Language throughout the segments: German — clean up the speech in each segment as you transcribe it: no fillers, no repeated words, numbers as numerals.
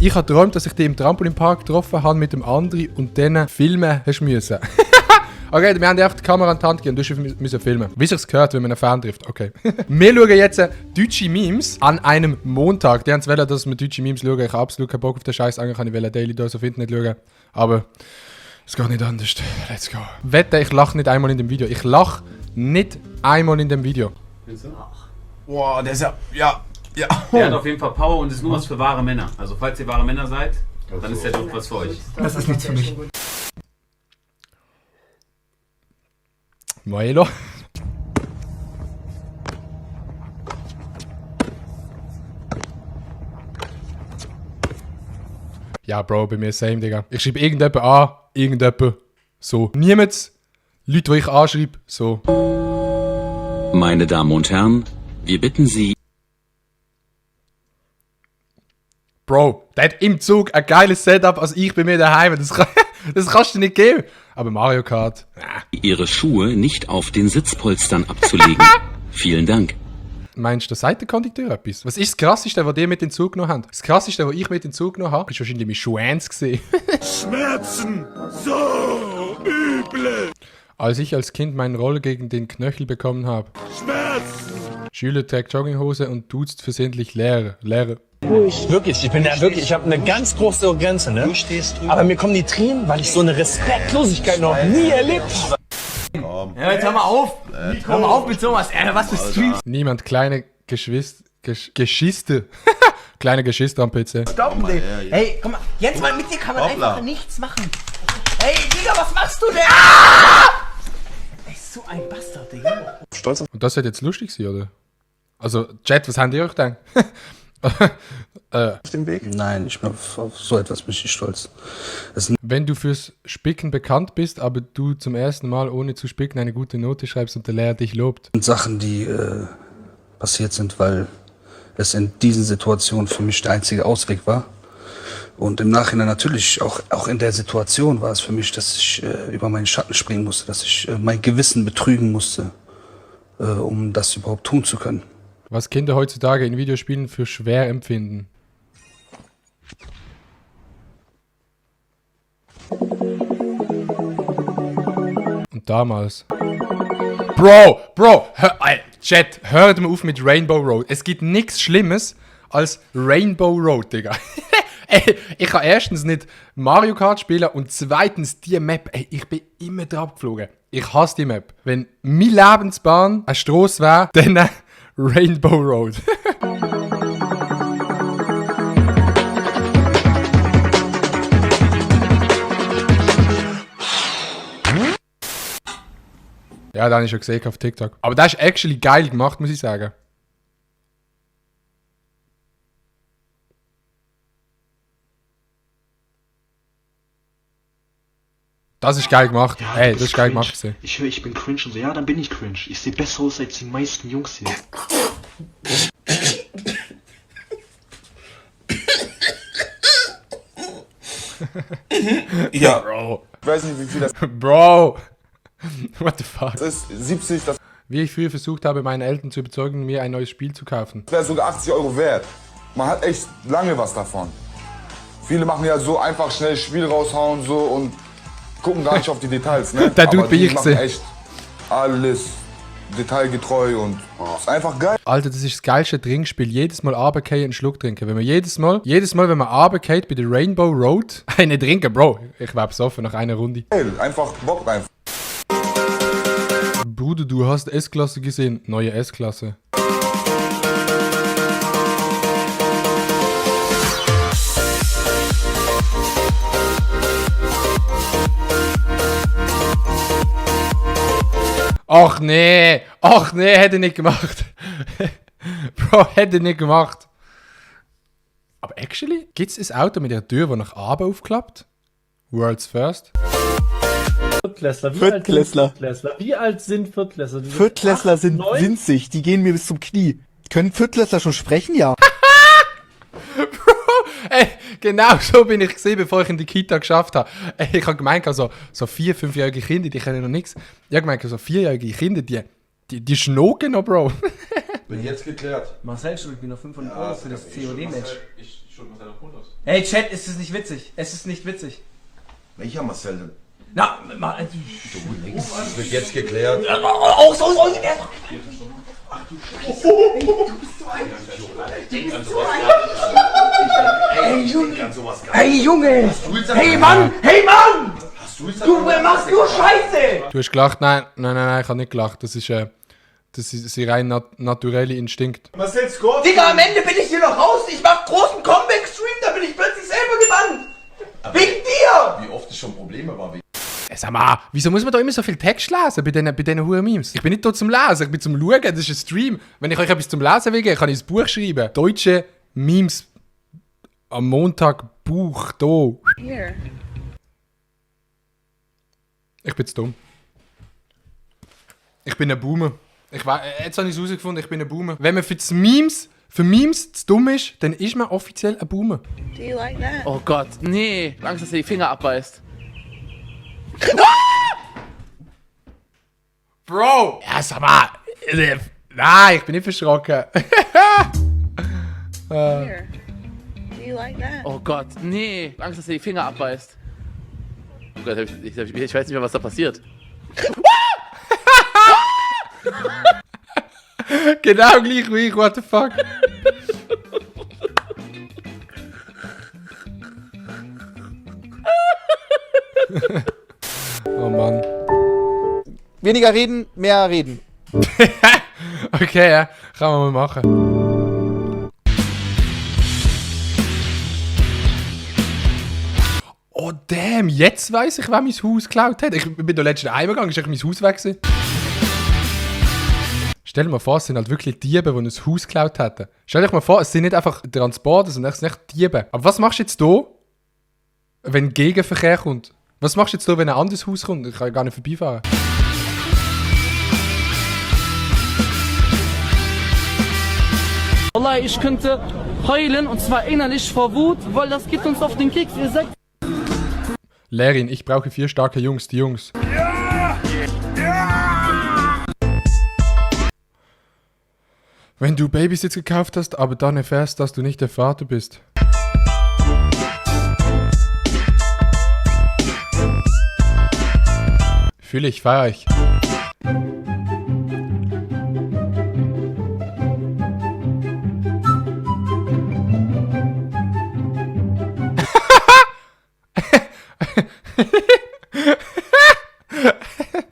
Ich habe geträumt, dass ich dich im Trampolinpark getroffen habe mit dem anderen und dann filmen hast müssen. Okay, wir haben dir einfach die Kamera an die Hand gegeben und du musst filmen. Wie sich's gehört, wenn man einen Fan trifft. Okay. Wir schauen jetzt deutsche Memes an einem Montag. Die haben es wollen, dass wir deutsche Memes schauen. Ich habe absolut keinen Bock auf den Scheiß. Eigentlich kann ich Daily Dose auf Internet schauen. Aber es geht nicht anders. Let's go. Wette, ich lache nicht einmal in dem Video. Ich lache nicht einmal in dem Video. Findest du? Boah, der ist ja. Ja. Der hat auf jeden Fall Power und ist nur was für wahre Männer. Also falls ihr wahre Männer seid, dann ist der doch was für euch. Das ist nichts für mich. Moelo. Ja, Bro, bei mir same, Digga. Ich schreibe irgendjemand an, irgendjemand so. Niemand, Leute, die ich anschreibe, so. Meine Damen und Herren, wir bitten Sie... Bro, der hat im Zug ein geiles Setup als ich bei mir daheim. Das kannst du nicht geben. Aber Mario Kart, Ihre Schuhe nicht auf den Sitzpolstern abzulegen. Vielen Dank. Meinst du, der Seitenkondukteur etwas? Was ist das Krasseste, was ihr mit in den Zug genommen habt? Das Krasseste, was ich mit in den Zug genommen habe, ist wahrscheinlich mein Schwanz gesehen. Schmerzen! So üble! Als ich als Kind meinen Roller gegen den Knöchel bekommen habe. Schmerzen! Schüler trägt Jogginghose und duzt versehentlich Lehrer. Wirklich, ich habe eine ganz große Grenze, ne? Du stehst drüber. Aber mir kommen die Tränen, weil ich so eine Respektlosigkeit noch nie erlebt habe. Ja, jetzt hör mal auf! Hör mal auf mit sowas! Was für Streams! Niemand kleine Geschiste. Kleine Geschiste am PC. Stoppen, Digga. Hey, komm mal, jetzt mal mit dir kann man einfach nichts machen. Hey, Digga, was machst du denn? Ey, so ein Bastard, Digga. Und das wird jetzt lustig sein, oder? Also, Chat, was habt ihr euch gedacht? Auf dem Weg? Nein, ich bin auf so etwas bin ich nicht stolz. Wenn du fürs Spicken bekannt bist, aber du zum ersten Mal ohne zu spicken eine gute Note schreibst und der Lehrer dich lobt. sind Sachen, die passiert sind, weil es in diesen Situationen für mich der einzige Ausweg war. Und im Nachhinein natürlich, auch in der Situation war es für mich, dass ich über meinen Schatten springen musste, dass ich mein Gewissen betrügen musste, um das überhaupt tun zu können. Was Kinder heutzutage in Videospielen für schwer empfinden. Und damals. Bro, Chat, hört mal auf mit Rainbow Road. Es gibt nichts Schlimmes als Rainbow Road, Digga. Ey, ich kann erstens nicht Mario Kart spielen und zweitens die Map. Ey, ich bin immer drauf geflogen. Ich hasse die Map. Wenn meine Lebensbahn eine Strasse wäre, dann Rainbow Road. Ja, den habe ich schon gesehen auf TikTok. Aber das ist actually geil gemacht, muss ich sagen. Das ist geil gemacht. Ja, Ey, du das ist bist geil cringe. gemacht gewesen. Ich höre, ich bin cringe und so, ja, dann bin ich cringe. Ich sehe besser aus als die meisten Jungs hier. Ja, Bro. ich weiß nicht, wie viel das Bro. What the fuck? ist. 70, das Wie ich früher versucht habe, meine Eltern zu überzeugen, mir ein neues Spiel zu kaufen. wäre sogar 80 Euro wert. Man hat echt lange was davon. Viele machen ja so einfach schnell Spiel raushauen so und gucken gar nicht auf die Details. Ne? Der Dude Aber bin die ich machen gewesen. echt alles detailgetreu und ist einfach geil. Alter, das ist das geilste Trinkspiel. Jedes Mal runtergehen, einen Schluck trinken. Wenn man jedes Mal, wenn man runtergeht bei der Rainbow Road, eine trinken, Bro. Ich wäre besoffen nach einer Runde. Einfach Bock rein. Bruder, du hast S-Klasse gesehen. Neue S-Klasse. Ach nee, hätte ich nicht gemacht. Bro, hätte ich nicht gemacht. Aber actually, gibt es ein Auto mit einer Tür, die nach oben aufklappt? World's first. Viertklässler. Viertklässler. Wie alt sind Viertklässler? Die sind Viertklässler 8, sind 9? winzig, die gehen mir bis zum Knie. Können Viertklässler schon sprechen? Ja. Bro, ey, genau so bin ich gesehen, bevor ich in die Kita geschafft habe. Ey, ich habe gemeint, so 4-, 5-jährige Kinder, die kennen noch nichts. Ich habe gemeint, so 4-jährige Kinder, die schnoken noch, Bro. Bin jetzt geklärt. Marcel schuldet mir noch 500 Euro für das COD-Match. Ich schuld Marcel noch 100. Hey Chat, ist es nicht witzig? Es ist nicht witzig. Welcher Marcel denn? Na, mal. Das wird jetzt geklärt. Aus! Hey Junge! Hey Mann! Du machst nur Scheiße! Du hast gelacht? Nein, ich habe nicht gelacht. Das ist ein rein naturelle Instinkt. Marcel Scott? Digga, am Ende bin ich hier noch raus. Ich mach großen Comeback-Stream, da bin ich plötzlich selber gebannt. Wegen dir! Wie oft es schon Probleme war. Sag mal, wieso muss man da immer so viel Text lesen bei diesen huren Memes? Ich bin nicht da zum Lesen, ich bin zum Schauen, das ist ein Stream. Wenn ich euch etwas zum Lesen will, kann ich ein Buch schreiben. Deutsche Memes am Montag, Buch, da. Here. Ich bin zu dumm. Ich bin ein Boomer. Jetzt habe ich es herausgefunden, ich bin ein Boomer. Wenn man für Memes zu dumm ist, dann ist man offiziell ein Boomer. Do you like that? Oh Gott, nee. Angst, dass er die Finger abbeißt. Bro! Ja, sag mal. Nein, ich bin nicht verschrocken. Here. Do you like that? Oh Gott, nee. Angst, dass er die Finger abbeißt. Oh Gott, ich weiß nicht mehr, was da passiert. Genau gleich wie ich, what the fuck? Oh Mann. Weniger reden, mehr reden. Okay, ja, kann man mal machen. Oh damn, jetzt weiss ich, wer mein Haus geklaut hat. Ich bin da letztens einmal gegangen, ist echt mein Haus weg gewesen. Stell dir mal vor, es sind halt wirklich Diebe, die ein Haus geklaut hätten. Stell dir mal vor, es sind nicht einfach Transporter, sondern es sind echt Diebe. Aber was machst du jetzt hier, wenn Gegenverkehr kommt? Was machst du jetzt hier, wenn ein anderes Haus kommt? Ich kann ja gar nicht vorbeifahren. Wallah, ich könnte heulen und zwar innerlich vor Wut, weil das geht uns auf den Keks. Ihr sagt. Lehrerin, ich brauche 4 starke Jungs, die Jungs. Ja! Ja! Wenn du Babysitz gekauft hast, aber dann erfährst, dass du nicht der Vater bist. Fühle ich, feier ich.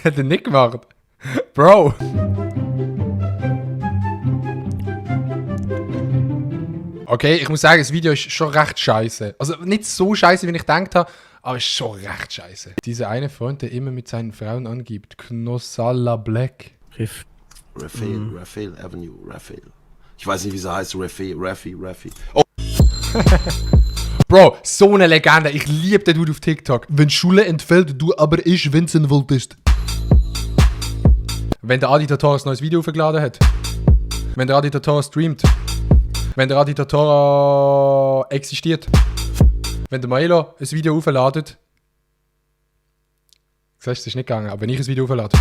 Hat er nicht gemacht. Bro. Okay, ich muss sagen, das Video ist schon recht scheiße. Also nicht so scheiße, wie ich gedacht habe, aber ist schon recht scheiße. Dieser eine Freund, der immer mit seinen Frauen angibt. Knossalla Black. Raphael Avenue, Raphael. Ich weiß nicht, wie sie heißt. Raffi. Oh. Bro, so eine Legende. Ich liebe den Dude auf TikTok. Wenn Schule entfällt, du aber ich Vincent wolltest. Wenn der Adi Tatora ein neues Video aufgeladen hat. Wenn der Adi Tatora streamt. Wenn der Adi Tatora existiert. Wenn der Maelo ein Video aufladet. Das heißt, es ist nicht gegangen, aber wenn ich ein Video auflade.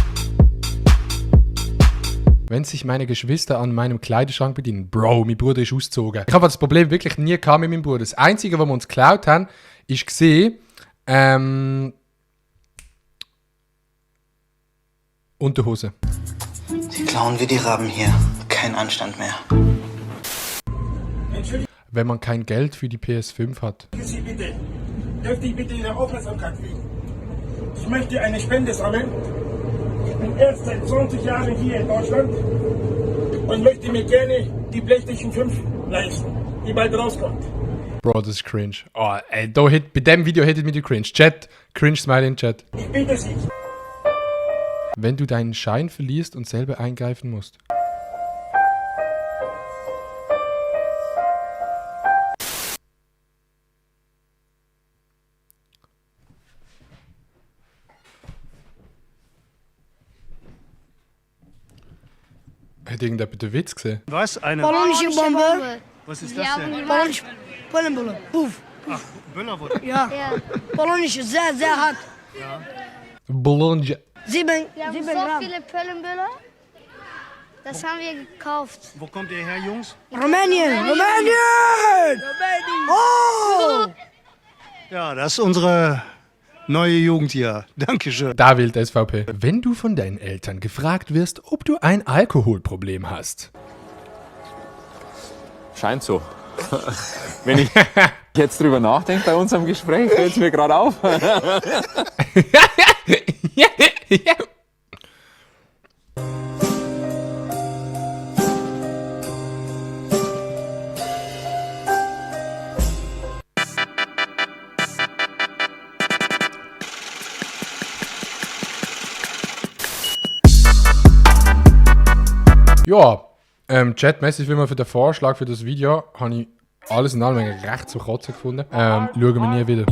Wenn sich meine Geschwister an meinem Kleiderschrank bedienen. Bro, mein Bruder ist ausgezogen. Ich habe das Problem wirklich nie gehabt mit meinem Bruder. Das Einzige, was wir uns geklaut haben, ist gesehen, Unterhose. Sie klauen wie die Raben hier. Kein Anstand mehr. Wenn man kein Geld für die PS5 hat. Sie bitte. Dürfte ich bitte Ihre Aufmerksamkeit kriegen? Ich möchte eine Spende sammeln. Ich bin erst seit 20 Jahren hier in Deutschland und möchte mir gerne die PlayStation 5 leisten, die bald rauskommt. Bro, das ist cringe. Oh, ey, bei dem Video hättet mir die cringe. Chat, cringe Smile in Chat. Ich bitte Sie. Wenn du deinen Schein verlierst und selber eingreifen musst. Hat irgendjemand den Witz gesehen? Was? Eine Ballonische Bombe. Was ist das denn? Ballonische Pillenbulle. Puff. Ach, Böller wurde. Ja. Ballonische, sehr, sehr hart. Ja. Bologna. 7 Wir haben so Gramm. viele Pillenbüller. Das haben wir gekauft. Wo kommt ihr her, Jungs? Rumänien! Rumänien! Oh! Ja, das ist unsere neue Jugend hier. Dankeschön. Da wählt SVP. Wenn du von deinen Eltern gefragt wirst, ob du ein Alkoholproblem hast. Scheint so. Wenn ich jetzt drüber nachdenke bei unserem Gespräch, fällt es mir gerade auf. Ja, chatmäßig wie immer für den Vorschlag für das Video habe ich alles in allem recht zu kotzen gefunden. Schauen wir nie wieder.